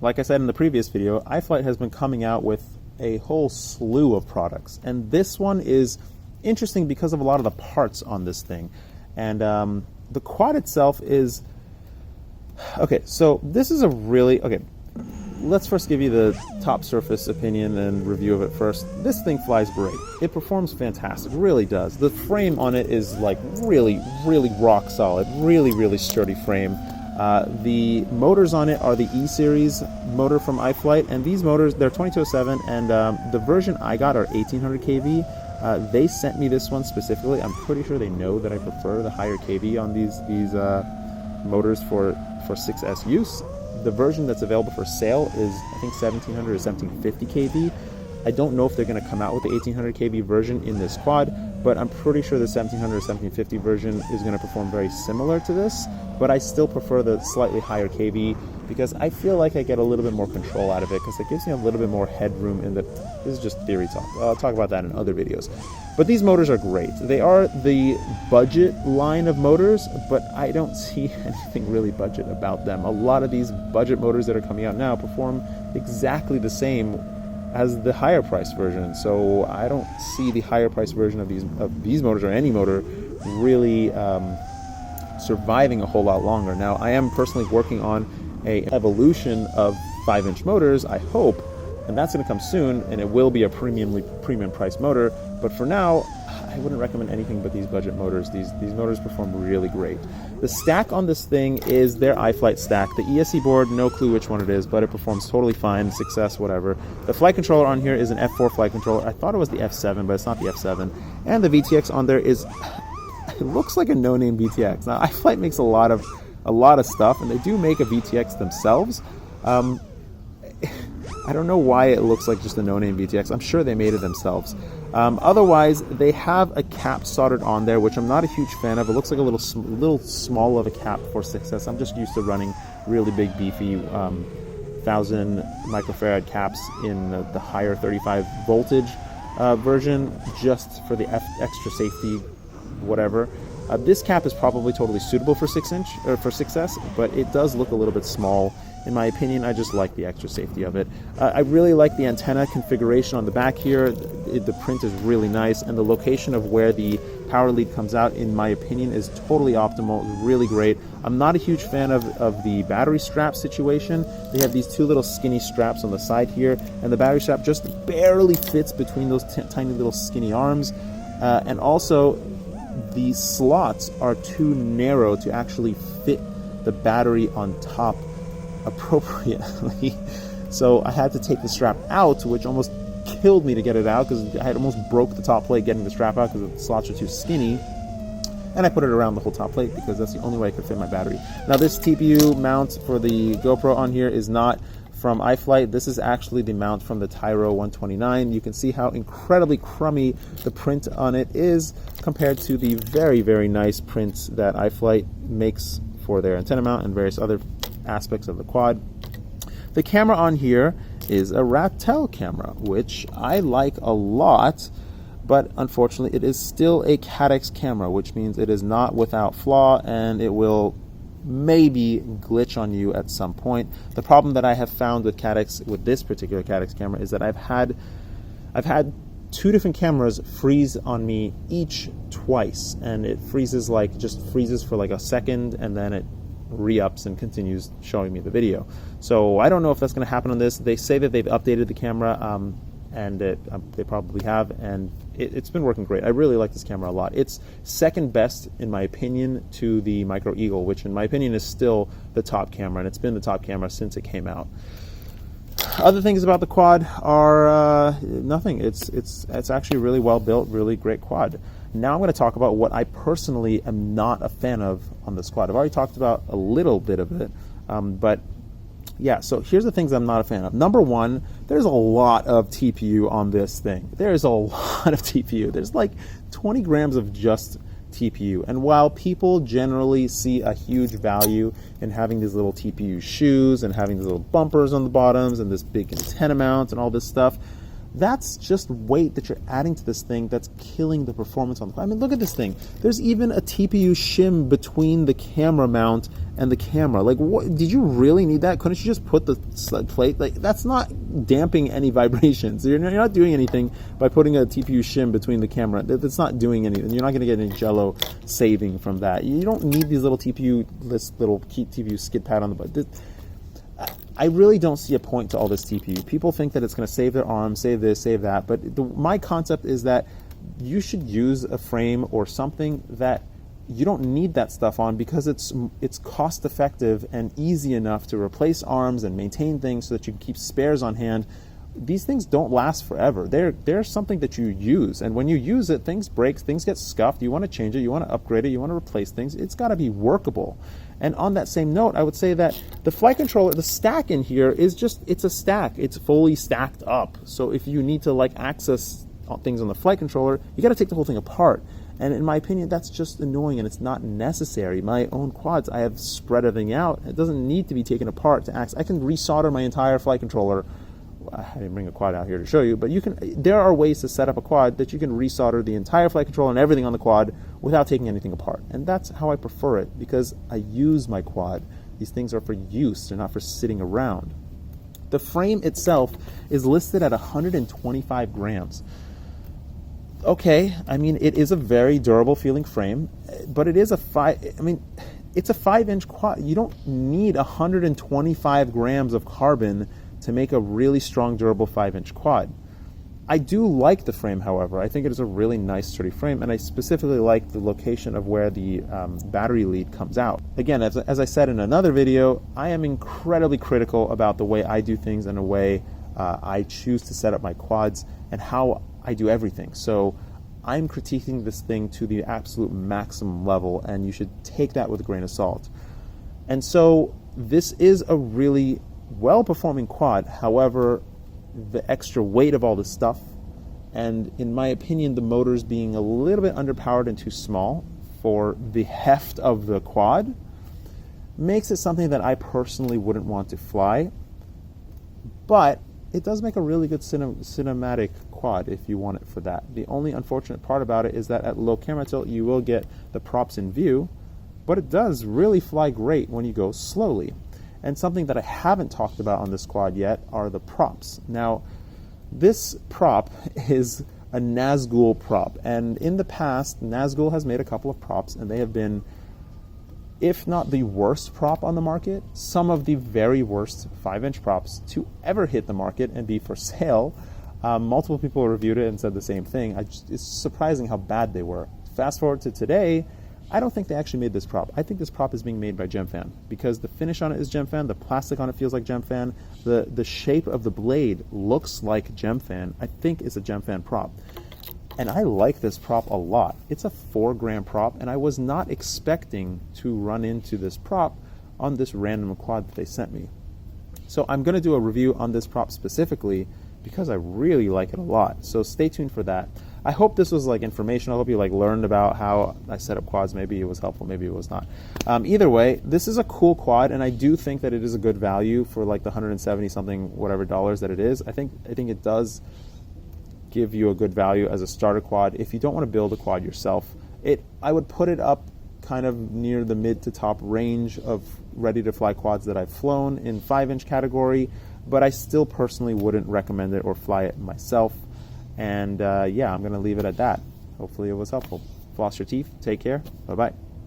like I said in the previous video, iFlight has been coming out with a whole slew of products, and this one is interesting because of a lot of the parts on this thing. And the quad itself is okay. So this is a really okay. Let's first give you the top surface opinion and review of it first. This thing flies great. It performs fantastic, really does. The frame on it is like really rock solid, really sturdy frame. The motors on it are the E-Series motor from iFlight, and these motors, they're 2207, and the version I got are 1800 kV. They sent me this one specifically. I'm pretty sure they know that I prefer the higher kV on these motors for 6S use. The version that's available for sale is, I think, 1700 or 1750 kV. I don't know if they're going to come out with the 1800 kV version in this quad, but I'm pretty sure the 1700 or 1750 version is going to perform very similar to this, but I still prefer the slightly higher kV because I feel like I get a little bit more control out of it because it gives me a little bit more headroom in the... This is just theory talk. I'll talk about that in other videos. But these motors are great. They are the budget line of motors, but I don't see anything really budget about them. A lot of these budget motors that are coming out now perform exactly the same as the higher price version, so I don't see the higher price version of these motors or any motor really surviving a whole lot longer. Now, I am personally working on a evolution of 5-inch motors, I hope, and that's going to come soon, and it will be a premium price motor. But for now, I wouldn't recommend anything but these budget motors. These motors perform really great. The stack on this thing is their iFlight stack. The ESC board, no clue which one it is, but it performs totally fine. 6S, whatever. The flight controller on here is an F4 flight controller. I thought it was the F7, but it's not the F7. And the VTX on there is, it looks like a no-name VTX. Now, iFlight makes a lot of stuff, and they do make a VTX themselves. I don't know why it looks like just a no-name VTX. I'm sure they made it themselves. Otherwise, they have a cap soldered on there, which I'm not a huge fan of. It looks like a little small of a cap for 6S. I'm just used to running really big, beefy 1000 microfarad caps in the higher 35 voltage version, just for the extra safety, whatever. This cap is probably totally suitable for 6-inch or for 6S, but it does look a little bit small. In my opinion, I just like the extra safety of it. I really like the antenna configuration on the back here. The print is really nice, and the location of where the power lead comes out, in my opinion, is totally optimal. It's really great. I'm not a huge fan of the battery strap situation. They have these two little skinny straps on the side here, and the battery strap just barely fits between those tiny little skinny arms. And also, the slots are too narrow to actually fit the battery on top appropriately. So I had to take the strap out, which almost killed me to get it out because I had almost broke the top plate getting the strap out because the slots are too skinny. And I put it around the whole top plate because that's the only way I could fit my battery. Now, this TPU mount for the GoPro on here is not from iFlight. This is actually the mount from the Tyro 129. You can see how incredibly crummy the print on it is compared to the very nice prints that iFlight makes for their antenna mount and various other aspects of the quad. The camera on here is a Ratel camera, which I like a lot, but unfortunately it is still a Caddx camera, which means it is not without flaw and it will maybe glitch on you at some point. The problem that I have found with Caddx, with this particular Caddx camera, is that I've had two different cameras freeze on me each twice, and it freezes just freezes for like a second and then it re-ups and continues showing me the video. So I don't know if that's going to happen on this. They say that they've updated the camera, and they probably have, and it's been working great. I really like this camera a lot. It's second best, in my opinion, to the Micro Eagle, which in my opinion is still the top camera, and it's been the top camera since it came out. Other things about the quad are nothing. It's actually really well built, really great quad. Now I'm going to talk about what I personally am not a fan of on this quad. I've already talked about a little bit of it, but yeah, so here's the things I'm not a fan of. Number one, there's a lot of TPU on this thing. There's a lot of TPU. There's like 20 grams of just TPU. And while people generally see a huge value in having these little TPU shoes and having these little bumpers on the bottoms and this big antenna mount and all this stuff, That's just weight that you're adding to this thing that's killing the performance on the quad. I mean, look at this thing. There's even a TPU shim between the camera mount and the camera. Like, what, did you really need that? Couldn't you just put the plate? Like, that's not damping any vibrations. You're not doing anything by putting a TPU shim between the camera. That's not doing anything. You're not going to get any jello saving from that. You don't need these little TPU, this little TPU skid pad on the butt. I really don't see a point to all this TPU. People think that it's going to save their arms, save this, save that, but my concept is that you should use a frame or something that you don't need that stuff on, because it's cost effective and easy enough to replace arms and maintain things so that you can keep spares on hand. These things don't last forever. They're something that you use, and when you use it, things break, things get scuffed, you want to change it, you want to upgrade it, you want to replace things. It's got to be workable. And on that same note, I would say that the flight controller, the stack in here is just, it's a stack. It's fully stacked up. So if you need to like access things on the flight controller, you got to take the whole thing apart. And in my opinion, that's just annoying and it's not necessary. My own quads, I have spread everything out. It doesn't need to be taken apart to access. I can resolder my entire flight controller. I didn't bring a quad out here to show you, but there are ways to set up a quad that you can resolder the entire flight controller and everything on the quad without taking anything apart. And that's how I prefer it, because I use my quad. These things are for use, they're not for sitting around. The frame itself is listed at 125 grams. Okay, I mean, it is a very durable feeling frame, but it is it's a 5-inch quad. You don't need 125 grams of carbon to make a really strong, durable 5-inch quad. I do like the frame, however. I think it is a really nice, sturdy frame, and I specifically like the location of where the battery lead comes out. Again, as I said in another video, I am incredibly critical about the way I do things and the way I choose to set up my quads and how I do everything. So I'm critiquing this thing to the absolute maximum level, and you should take that with a grain of salt. And so this is a really well-performing quad. However, the extra weight of all this stuff, and in my opinion, the motors being a little bit underpowered and too small for the heft of the quad, makes it something that I personally wouldn't want to fly. But it does make a really good cinematic quad if you want it for that. The only unfortunate part about it is that at low camera tilt, you will get the props in view, but it does really fly great when you go slowly. And something that I haven't talked about on this quad yet are the props. Now, this prop is a Nazgul prop, and in the past, Nazgul has made a couple of props, and they have been, if not the worst prop on the market, some of the very worst 5-inch props to ever hit the market and be for sale. Multiple people reviewed it and said the same thing. It's surprising how bad they were. Fast forward to today, I don't think they actually made this prop. I think this prop is being made by Gemfan, because the finish on it is Gemfan, the plastic on it feels like Gemfan, the shape of the blade looks like Gemfan. I think it's a Gemfan prop. And I like this prop a lot. It's a 4-gram prop, and I was not expecting to run into this prop on this random quad that they sent me. So I'm going to do a review on this prop specifically because I really like it a lot. So stay tuned for that. I hope this was like informational. I hope you like learned about how I set up quads. Maybe it was helpful, maybe it was not. Either way, this is a cool quad, and I do think that it is a good value for like the 170 something whatever dollars that it is. I think it does give you a good value as a starter quad. If you don't want to build a quad yourself, I would put it up kind of near the mid to top range of ready to fly quads that I've flown in 5-inch category, but I still personally wouldn't recommend it or fly it myself. And yeah, I'm going to leave it at that. Hopefully it was helpful. Floss your teeth. Take care. Bye-bye.